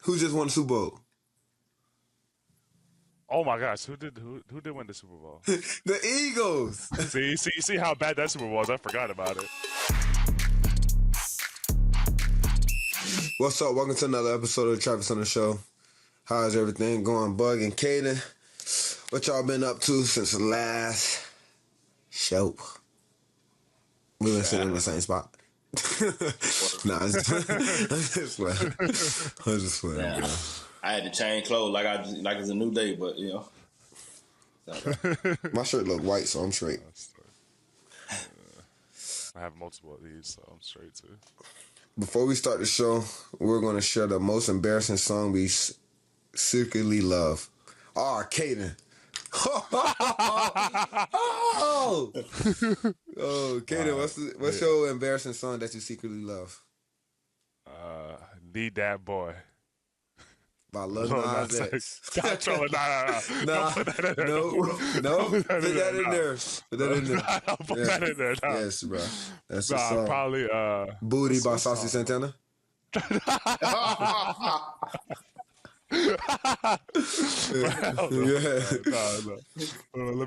Who just won the Super Bowl? Oh my gosh, who did win the Super Bowl? The Eagles. see how bad that Super Bowl was. I forgot about it. What's up? Welcome to another episode of the Travis on the Show. How's everything going, Boog and Kaden? What y'all been up to since the last show? We been sitting in the same spot. Nah, I'm just playing. Yeah. Bro. I had to change clothes like it's a new day, but you know. My shirt look white, so I'm straight. I have multiple of these, so I'm straight too. Before we start the show, we're going to share the most embarrassing song we secretly love. Kaden. Kaden, what's your embarrassing song that you secretly love? Need That Boy. By Lil Nas X. Stop trolling. No. Put that in there. Put that in there. Put that in there. No. Yes, bro. That's the song. Probably Booty by Saucy Santana. Let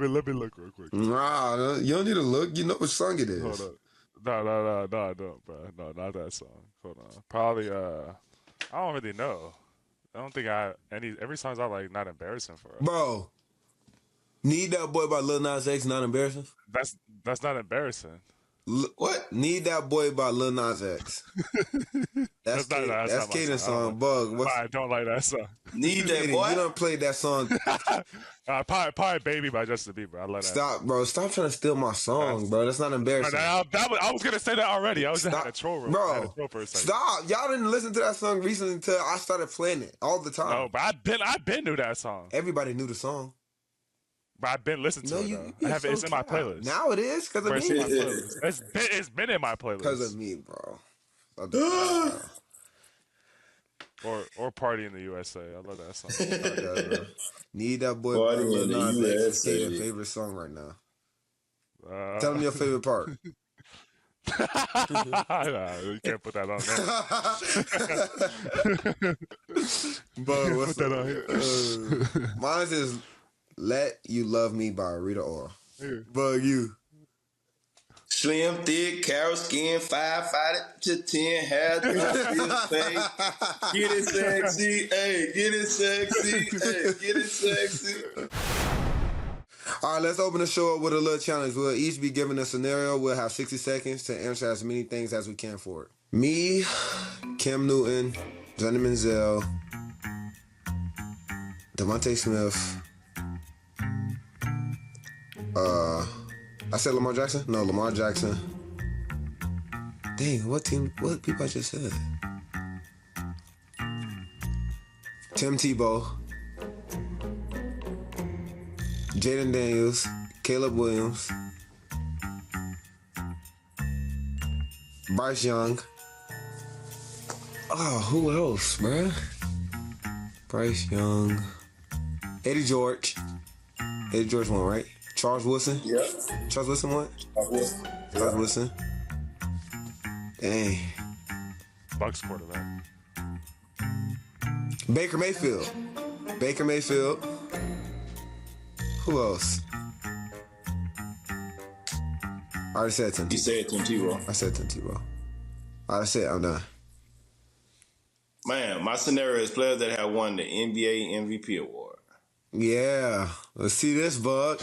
me look real quick. Nah, you don't need to look. You know what song it is. Hold up. No, I don't, bro. No, not that song. Hold on. Probably I don't really know. I don't think every song's out like not embarrassing for us. Bro, Need That Boy by Lil Nas X not embarrassing? That's not embarrassing. What? Need That Boy by Lil Nas X. That's Kaden's song. Bug. I don't like that song. Need That Boy? You done played that song. Probably Baby by Justin Bieber. I love that. Stop, bro. Stop trying to steal my song, bro. That's not embarrassing. I was going to say that already. I was just had a troll. Bro, stop. Y'all didn't listen to that song recently until I started playing it all the time. No, but I been knew that song. Everybody knew the song. But I've been listening to it, though. It's in my playlist. Now it is because of me. It's been in my playlist. Because of me, bro. Or Party in the USA. I love that song. Need That Boy by Lil Nas X. Your favorite song right now. Tell me your favorite part. You can't put that on there. But what's that on here? Mine is Let You Love Me by Rita Ora. Bug you. Slim, thick, carrot skin, 5'5" to 10, hair, face. Get it sexy, hey, get it sexy, hey, get it sexy. All right, let's open the show up with a little challenge. We'll each be given a scenario. We'll have 60 seconds to answer as many things as we can for it. Me, Cam Newton, Johnny Manziel, Devontae Smith. I said Lamar Jackson? No, Lamar Jackson. Dang, what people I just said? Tim Tebow, Jaden Daniels, Caleb Williams, Bryce Young. Oh, who else, bruh? Bryce Young. Eddie George. Eddie George won, right? Charles Wilson? Yeah. Charles Wilson won? Charles Wilson. Dang. Bucks quarterback. Baker Mayfield. Who else? I already said Tim Tebow. You said Tim Tebow. I said Tim Tebow. I said I'm done. Man, my scenario is players that have won the NBA MVP award. Yeah. Let's see this, Bug.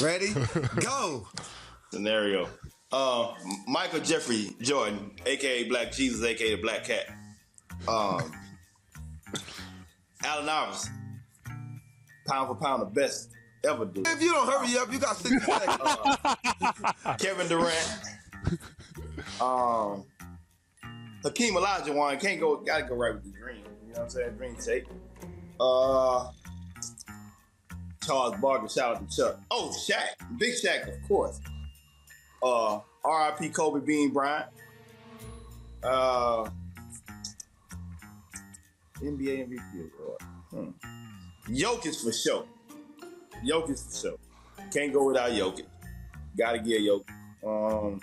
Ready? Go. Scenario. Michael Jeffrey Jordan, a.k.a. Black Jesus, a.k.a. the Black Cat. Allen Iverson. Pound for pound, the best ever do. If you don't hurry up, you got 60 seconds. Kevin Durant. Hakeem Olajuwon gotta go right with the dream. You know what I'm saying? Dream take. Charles Barkley, shout out to Chuck. Oh, Shaq. Big Shaq, of course. R.I.P. Kobe Bean Bryant. NBA MVP award. Jokic for sure. Can't go without Jokic. Gotta get Jokic.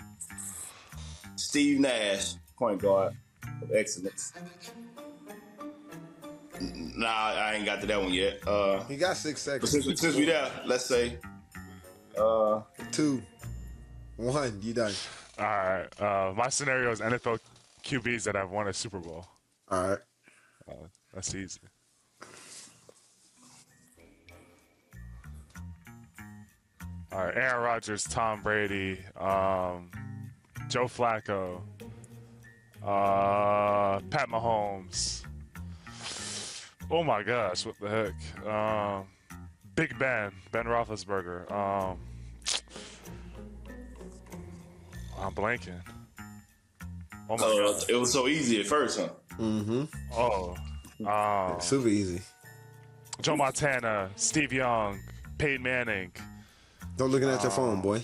Steve Nash, point guard of excellence. Nah, I ain't got to that one yet. He got 6 But seconds. since we there, let's say 2, 1, you done. All right. My scenario is NFL QBs that have won a Super Bowl. All right. That's easy. All right. Aaron Rodgers, Tom Brady, Joe Flacco, Pat Mahomes. Oh my gosh, what the heck? Big Ben Roethlisberger. I'm blanking. Oh my god. it was so easy at first, huh? Mm-hmm. Oh. Super easy. Joe Montana, Steve Young, Peyton Manning. Don't looking at your phone, boy.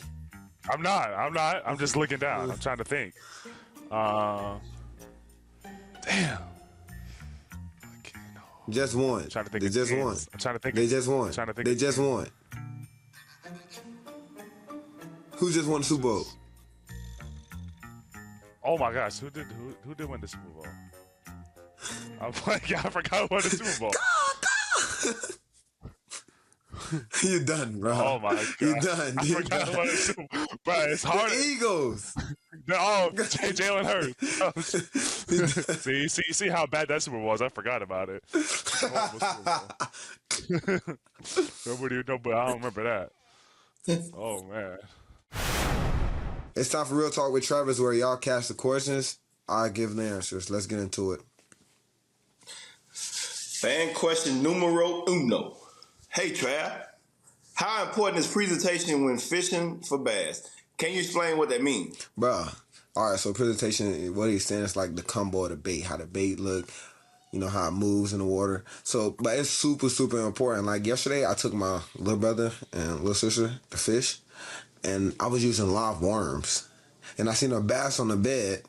I'm not. I'm just looking down. I'm trying to think. Damn. Just won. I'm trying to think. They of just teams. won. I'm trying to think. They just won. I'm trying to think. They of just teams. won. Who just won the Super Bowl? Oh my gosh, who did win the Super Bowl? I'm like, I forgot who won the Super Bowl. You done, bro. Oh my god, You done. I You forgot who done. won the Super Bowl. Bro, it's hard. The Eagles. Oh, Jalen Hurts. See how bad that Super Bowl was. I forgot about it. Nobody, but I don't remember that. Oh man. It's time for Real Talk with Travis, where y'all cast the questions. I give the answers. Let's get into it. Fan question numero uno. Hey, Trav. How important is presentation when fishing for bass? Can you explain what that means? Bruh. All right, so presentation, what he's saying is like the combo of the bait, how the bait look, you know, how it moves in the water. So, but it's super, super important. Like yesterday, I took my little brother and little sister to fish, and I was using live worms. And I seen a bass on the bed,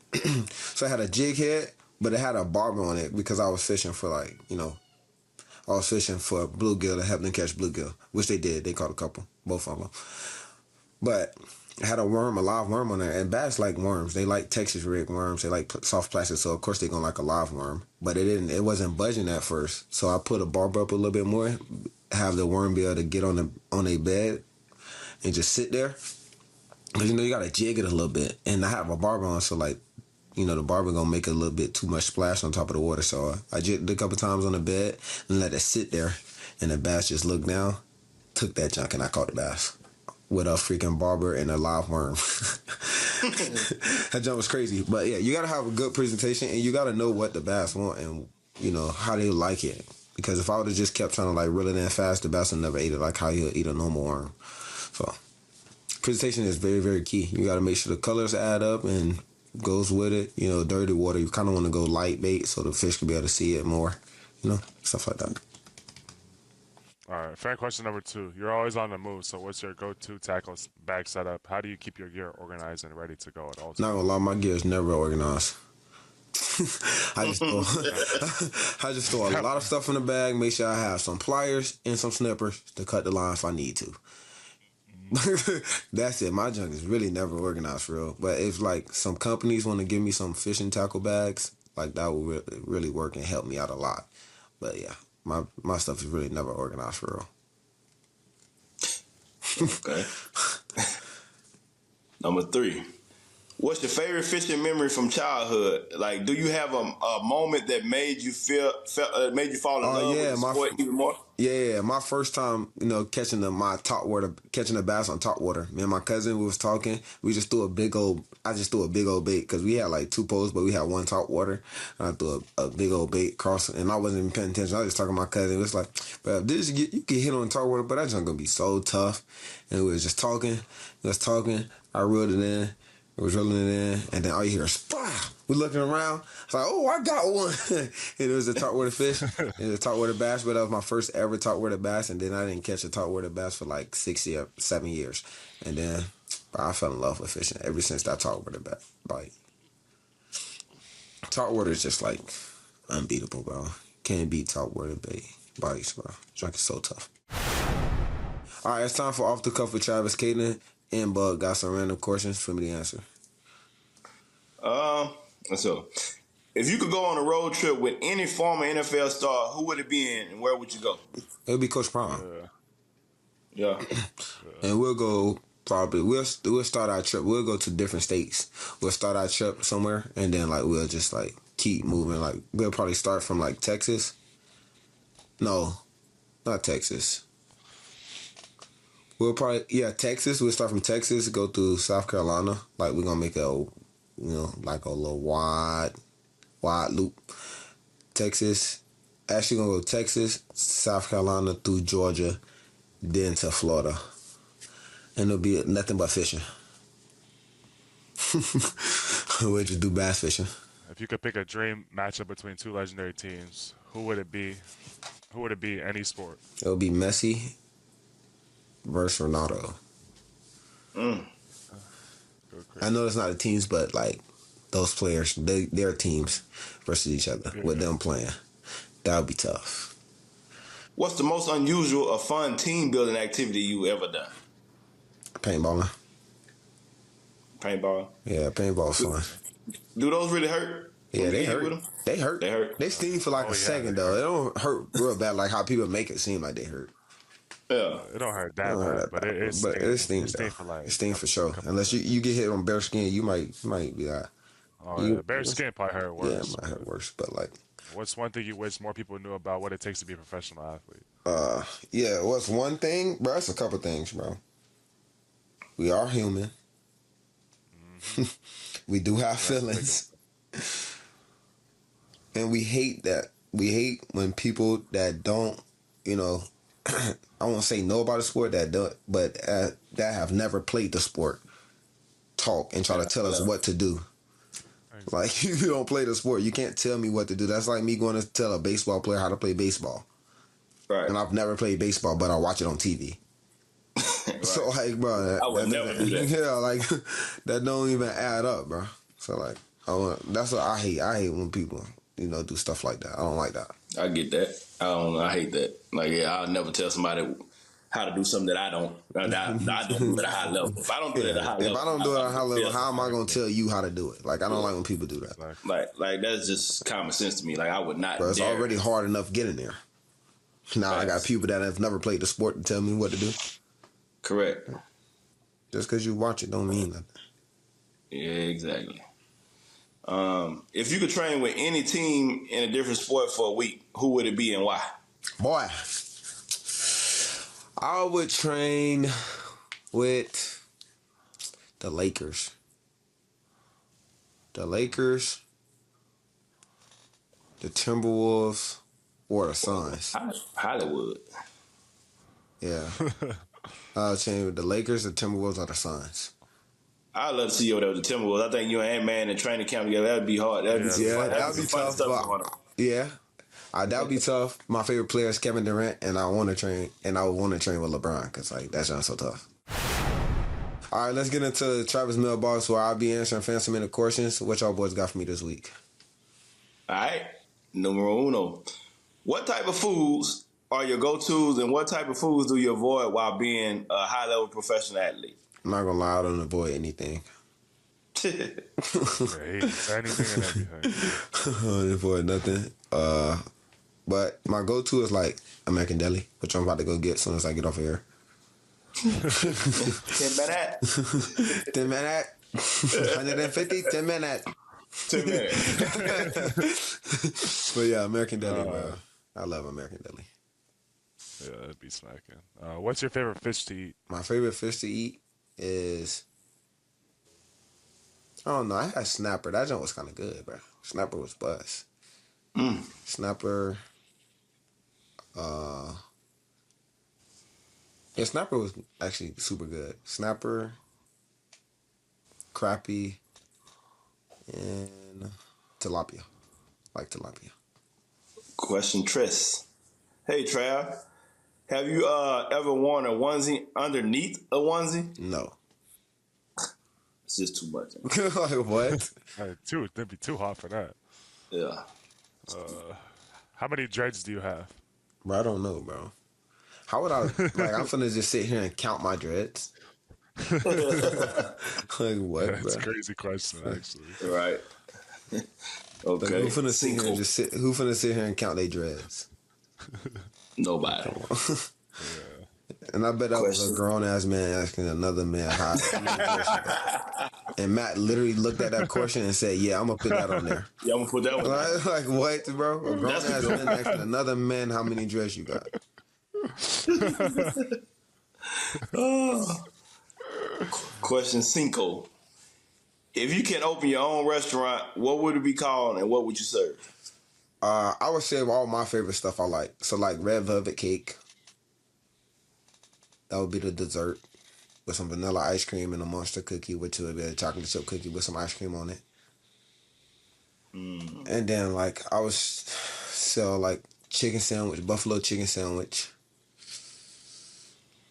so I had a jig head, but it had a barber on it because I was fishing for like, you know, I was fishing for bluegill to help them catch bluegill, which they did. They caught a couple, both of them. But it had a live worm on there, and bass like worms. They like Texas rig worms. They like soft plastic, so of course they're gonna like a live worm. But it wasn't budging at first, so I put a barber up a little bit more, have the worm be able to get on a bed and just sit there. Because, you know, you got to jig it a little bit. And I have a barber on, so, like, you know, the barber going to make a little bit too much splash on top of the water. So I jigged a couple times on the bed and let it sit there. And the bass just looked down, took that junk, and I caught the bass with a freaking barber and a live worm. That junk was crazy. But, yeah, you got to have a good presentation, and you got to know what the bass want and, you know, how they like it. Because if I would have just kept trying to, like, reel it in fast, the bass would never ate it like how he'll eat a normal worm. So presentation is very, very key. You got to make sure the colors add up and goes with it. You know, dirty water, you kind of want to go light bait so the fish can be able to see it more. You know, stuff like that. All right, fan question number 2. You're always on the move, so what's your go-to tackle bag setup? How do you keep your gear organized and ready to go at all times? Not gonna lie, my gear is never organized. I just throw a lot of stuff in the bag. Make sure I have some pliers and some snippers to cut the line if I need to. That's it. My junk is really never organized for real. But if like some companies want to give me some fishing tackle bags, like that will really work and help me out a lot. But yeah, my stuff is really never organized for real. Okay. Number 3. What's your favorite fishing memory from childhood? Like, do you have a moment that made you fall in love with the sport even more? Yeah, my first time, you know, catching the bass on top water. Me and my cousin, we was talking. I just threw a big old bait because we had like 2 poles, but we had 1 top water. And I threw a big old bait across, and I wasn't even paying attention. I was just talking to my cousin. It was like, bro, if you can hit on top water, but that junk gonna be so tough. And we was just talking. I reeled it in. It was reeling it in, and then all you hear is, "Bah!" We looking around. It's like, oh, I got one. And it was a topwater fish. And a topwater bass, but that was my first ever topwater bass. And then I didn't catch a topwater bass for like 7 years. And then I fell in love with fishing ever since that topwater bite. Topwater is just like unbeatable, bro. Can't beat topwater bites, bro. Junk is so tough. All right, it's time for Off the Cuff with Travis. Kaden and Boog got some random questions for me to answer. So If you could go on a road trip with any former NFL star, who would it be in, and where would you go? It would be Coach Prime. Yeah. And we'll go probably we'll start our trip. We'll go to different states. We'll start our trip somewhere, and then like we'll just like keep moving. Like we'll probably start from like Texas. No, not Texas. We'll probably Texas. We'll start from Texas, go through South Carolina. Like we're gonna make like a little wide loop. Texas. Actually gonna go Texas, South Carolina through Georgia, then to Florida. And it'll be nothing but fishing. We'll just do bass fishing. If you could pick a dream matchup between two legendary teams, who would it be? Who would it be? Any sport? It would be Messi versus Ronaldo. I know it's not the teams, but like those players, their teams versus each other with them playing. That would be tough. What's the most unusual or fun team building activity you ever done? Paintballing. Paintball. Yeah, paintball's fun. Do those really hurt? Yeah, they hurt. With them? They hurt. They hurt. They sting for like a second though. It don't hurt real bad like how people make it seem like they hurt. Yeah, it don't hurt that bad, but it stings for like it stings for sure. Unless you get hit on bare skin, you might be like. Bare skin probably hurt worse. Yeah, it might hurt worse, but like. What's one thing you wish more people knew about what it takes to be a professional athlete? What's one thing, bro? It's a couple things, bro. We are human. Mm-hmm. We do have feelings. And we hate that. We hate when people that don't, I won't say know about a sport that don't, but that have never played the sport talk and try to tell us what to do. Like, you don't play the sport. You can't tell me what to do. That's like me going to tell a baseball player how to play baseball. Right. And I've never played baseball, but I watch it on TV. Right. So, like, bro. I would never do that. Yeah, like, that don't even add up, bro. So, like, that's what I hate. I hate when people, do stuff like that. I don't like that. I get that. I hate that. Like, I'll never tell somebody how to do something that I don't do it at a high level. If I don't do it at a high level, if I don't do it at a high level, how am I going to tell you how to do it? Like, I don't like when people do that. Like that's just common sense to me. Like, I would not. Bro, it's already hard enough getting there. Now I got people that have never played the sport to tell me what to do. Correct. Just because you watch it don't mean nothing. Yeah, exactly. If you could train with any team in a different sport for a week, who would it be and why? Boy, I would train with the Lakers. The Lakers, the Timberwolves, or the Suns. Hollywood. Yeah. I would train with the Lakers, the Timberwolves, or the Suns. I'd love to see you over the Timberwolves. I think you and Ant-Man in training camp together, that'd be hard. That'd be tough. Yeah. That would be tough. My favorite player is Kevin Durant, and I would want to train with LeBron because like that's not so tough. All right, let's get into Travis Mailbox where I'll be answering fancy minute questions. What y'all boys got for me this week? All right, numero uno. What type of foods are your go-tos, and what type of foods do you avoid while being a high-level professional athlete? I'm not gonna lie, I don't avoid anything. Anything and everything. I don't avoid nothing. But my go-to is like American Deli, which I'm about to go get as soon as I get off of here. 10 minutes. 10 minutes. 150, 10 minutes. 10 minutes. But yeah, American Deli, bro. I love American Deli. Yeah, that'd be smacking. What's your favorite fish to eat? My favorite fish to eat is... I don't know. I had snapper. That joint was kind of good, bro. Snapper was buzz. Snapper... snapper was actually super good. Snapper, crappie, and tilapia. Like tilapia. Question Tris. Hey, Trav. Have you ever worn a onesie underneath a onesie? No. It's just too much. Like what? That'd be too hot for that. Yeah. How many dreads do you have? Bro, I don't know, bro. How would I, like, I'm finna just sit here and count my dreads? Like, what, That's bro? a crazy question, actually. Right. Okay. Who finna sit here and who finna sit here and count their dreads? Nobody. And I bet that was a grown ass man asking another man how. And Matt literally looked at that question and said, "Yeah, I'm gonna put that on there." Yeah, I'm gonna put that one. Like what, bro? A grown ass man asking another man how many dreads you got. Question 5. If you can open your own restaurant, what would it be called and what would you serve? I would say all my favorite stuff I like. So like red velvet cake. That would be the dessert with some vanilla ice cream and a monster cookie, which would be a chocolate chip cookie with some ice cream on it. And then like I would sell like chicken sandwich, buffalo chicken sandwich,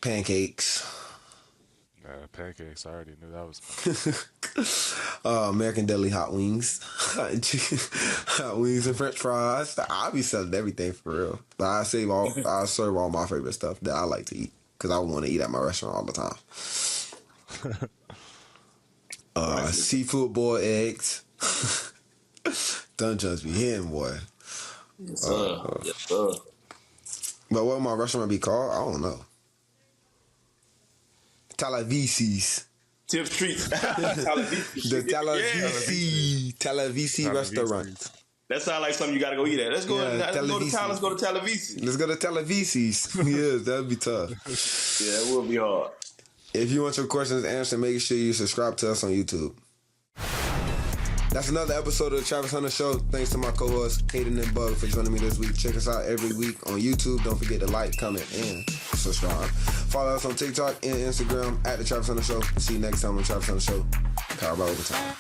pancakes. Pancakes. I already knew that was. American Deli hot wings, hot wings and French fries. I'll be selling everything for real. But I serve all my favorite stuff that I like to eat because I want to eat at my restaurant all the time. Seafood boiled eggs. Done just be hitting, boy. Yes, sir. Yes, sir. But what would my restaurant be called? I don't know. Talavisi's. Tip Street. The Talavisi restaurant. That sounds like something you gotta go eat at. Let's go. Let's go to town. Let's go to Talavisi. Let's go to Talavisi's. Yes, that'd be tough. Yeah, it will be hard. If you want your questions answered, make sure you subscribe to us on YouTube. That's another episode of the Travis Hunter Show. Thanks to my co-hosts, Kaden and Boog, for joining me this week. Check us out every week on YouTube. Don't forget to like, comment, and subscribe. Follow us on TikTok and Instagram at the Travis Hunter Show. See you next time on the Travis Hunter Show. Powered by Overtime.